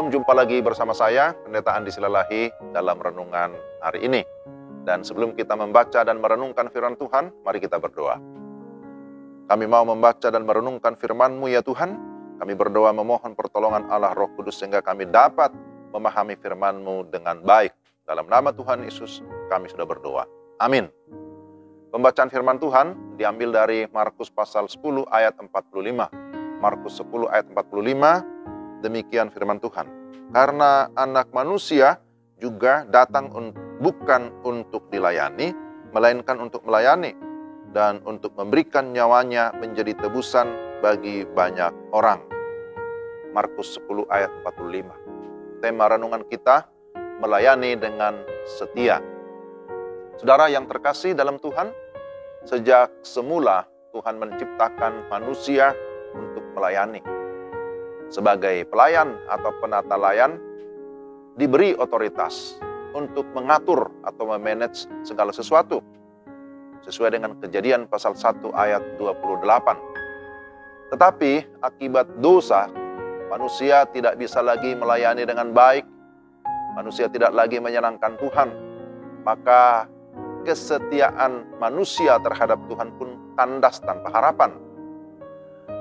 Shalom, jumpa lagi bersama saya, Pendeta Andi Silalahi, dalam renungan hari ini. Dan sebelum kita membaca dan merenungkan firman Tuhan, mari kita berdoa. Kami mau membaca dan merenungkan firman-Mu ya Tuhan. Kami berdoa memohon pertolongan Allah Roh Kudus sehingga kami dapat memahami firman-Mu dengan baik. Dalam nama Tuhan Yesus, kami sudah berdoa. Amin. Pembacaan firman Tuhan diambil dari Markus pasal 10 ayat 45. Markus 10 ayat 45, demikian firman Tuhan. Karena anak manusia juga datang bukan untuk dilayani, melainkan untuk melayani, dan untuk memberikan nyawanya menjadi tebusan bagi banyak orang. Markus 10 ayat 45. Tema renungan kita, melayani dengan setia. Saudara yang terkasih dalam Tuhan, sejak semula Tuhan menciptakan manusia untuk melayani. Sebagai pelayan atau penata layan, diberi otoritas untuk mengatur atau memanage segala sesuatu. Sesuai dengan Kejadian pasal 1 ayat 28. Tetapi akibat dosa, manusia tidak bisa lagi melayani dengan baik. Manusia tidak lagi menyenangkan Tuhan. Maka kesetiaan manusia terhadap Tuhan pun kandas tanpa harapan.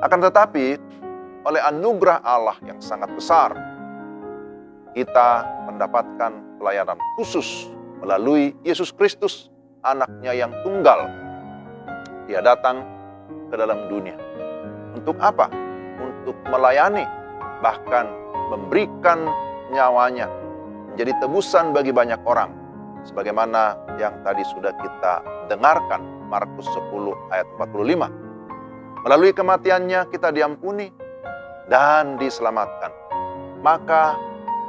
Akan tetapi, oleh anugerah Allah yang sangat besar, kita mendapatkan pelayanan khusus melalui Yesus Kristus, anaknya yang tunggal. Dia datang ke dalam dunia. Untuk apa? Untuk melayani, bahkan memberikan nyawanya menjadi tebusan bagi banyak orang. Sebagaimana yang tadi sudah kita dengarkan, Markus 10 ayat 45. Melalui kematiannya kita diampuni dan diselamatkan. Maka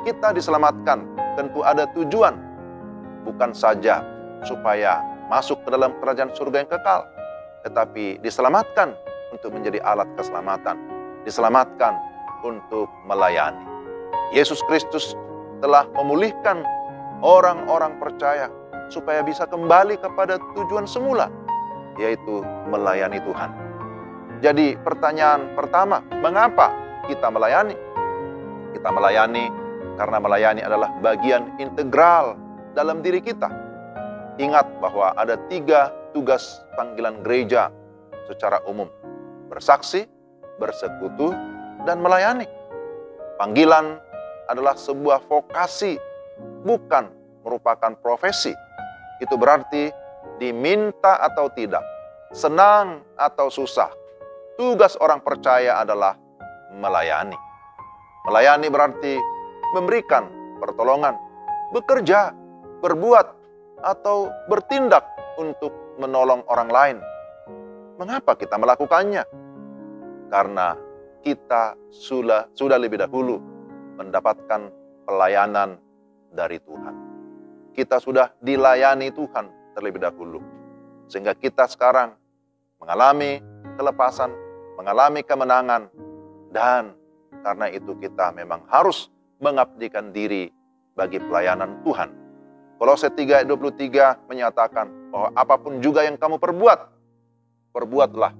kita diselamatkan tentu ada tujuan. Bukan saja supaya masuk ke dalam kerajaan surga yang kekal, tetapi diselamatkan untuk menjadi alat keselamatan. Diselamatkan untuk melayani. Yesus Kristus telah memulihkan orang-orang percaya supaya bisa kembali kepada tujuan semula, yaitu melayani Tuhan. Jadi pertanyaan pertama, mengapa kita melayani? Kita melayani karena melayani adalah bagian integral dalam diri kita. Ingat bahwa ada 3 tugas panggilan gereja secara umum: bersaksi, bersekutu, dan melayani. Panggilan adalah sebuah vokasi, bukan merupakan profesi. Itu berarti diminta atau tidak, senang atau susah, tugas orang percaya adalah melayani. Melayani berarti memberikan pertolongan, bekerja, berbuat, atau bertindak untuk menolong orang lain. Mengapa kita melakukannya? Karena kita sudah lebih dahulu mendapatkan pelayanan dari Tuhan. Kita sudah dilayani Tuhan terlebih dahulu. Sehingga kita sekarang mengalami kelepasan, mengalami kemenangan, dan karena itu kita memang harus mengabdikan diri bagi pelayanan Tuhan. Kolose 3 ayat 23 menyatakan bahwa apapun juga yang kamu perbuat, perbuatlah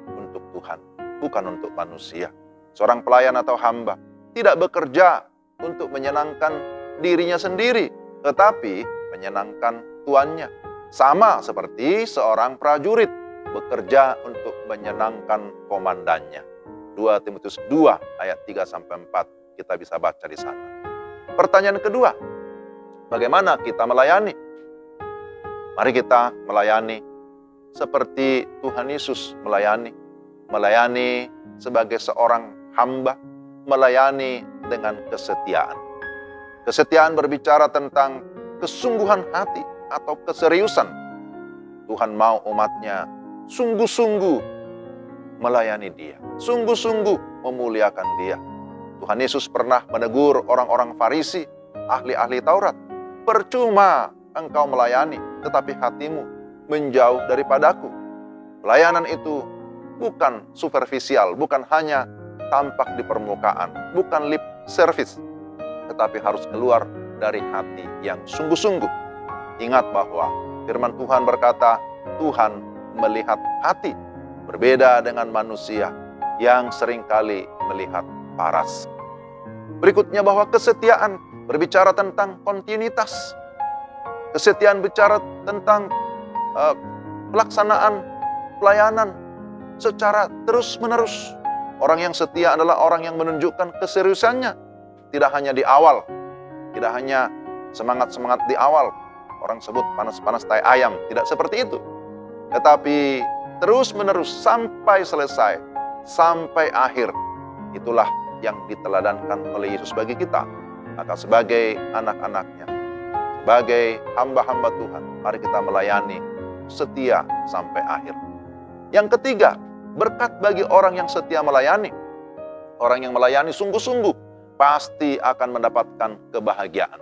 untuk Tuhan, bukan untuk manusia. Seorang pelayan atau hamba tidak bekerja untuk menyenangkan dirinya sendiri, tetapi menyenangkan tuannya. Sama seperti seorang prajurit bekerja untuk menyenangkan komandannya. 2 Timotius 2 ayat 3-4 kita bisa baca di sana. Pertanyaan kedua, bagaimana kita melayani? Mari kita melayani seperti Tuhan Yesus melayani. Melayani sebagai seorang hamba, melayani dengan kesetiaan. Kesetiaan berbicara tentang kesungguhan hati atau keseriusan. Tuhan mau umatnya sungguh-sungguh melayani Dia, sungguh-sungguh memuliakan Dia. Tuhan Yesus pernah menegur orang-orang Farisi, ahli-ahli Taurat. Percuma engkau melayani, tetapi hatimu menjauh daripadaku. Pelayanan itu bukan superficial, bukan hanya tampak di permukaan, bukan lip service, tetapi harus keluar dari hati yang sungguh-sungguh. Ingat bahwa firman Tuhan berkata, Tuhan melihat hati, berbeda dengan manusia yang seringkali melihat paras. Berikutnya bahwa kesetiaan berbicara tentang kontinuitas. Kesetiaan bicara tentang pelaksanaan pelayanan secara terus-menerus. Orang yang setia adalah orang yang menunjukkan keseriusannya. Tidak hanya di awal, tidak hanya semangat-semangat di awal. Orang sebut panas-panas tai ayam, tidak seperti itu. Tetapi terus-menerus sampai selesai, sampai akhir. Itulah yang diteladankan oleh Yesus bagi kita. Maka sebagai anak-anaknya, sebagai hamba-hamba Tuhan, mari kita melayani setia sampai akhir. Yang ketiga, berkat bagi orang yang setia melayani. Orang yang melayani sungguh-sungguh pasti akan mendapatkan kebahagiaan.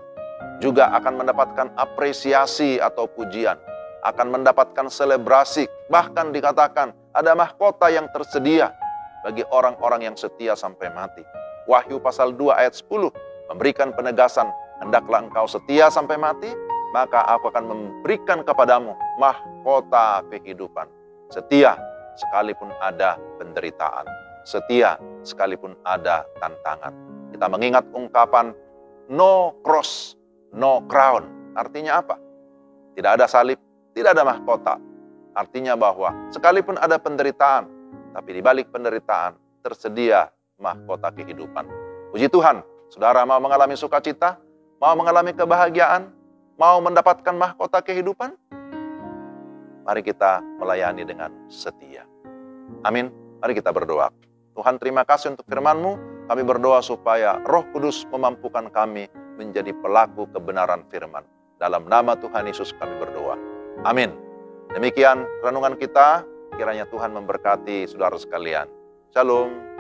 Juga akan mendapatkan apresiasi atau pujian. Akan mendapatkan selebrasi. Bahkan dikatakan ada mahkota yang tersedia bagi orang-orang yang setia sampai mati. Wahyu pasal 2 ayat 10 memberikan penegasan, hendaklah engkau setia sampai mati, maka aku akan memberikan kepadamu mahkota kehidupan. Setia sekalipun ada penderitaan. Setia sekalipun ada tantangan. Kita mengingat ungkapan no cross, no crown. Artinya apa? Tidak ada salib, tidak ada mahkota. Artinya bahwa sekalipun ada penderitaan, tapi di balik penderitaan tersedia mahkota kehidupan. Puji Tuhan, saudara mau mengalami sukacita, mau mengalami kebahagiaan, mau mendapatkan mahkota kehidupan? Mari kita melayani dengan setia. Amin. Mari kita berdoa. Tuhan, terima kasih untuk firman-Mu. Kami berdoa supaya Roh Kudus memampukan kami menjadi pelaku kebenaran firman. Dalam nama Tuhan Yesus kami berdoa. Amin. Demikian renungan kita. Kiranya Tuhan memberkati saudara sekalian. Shalom.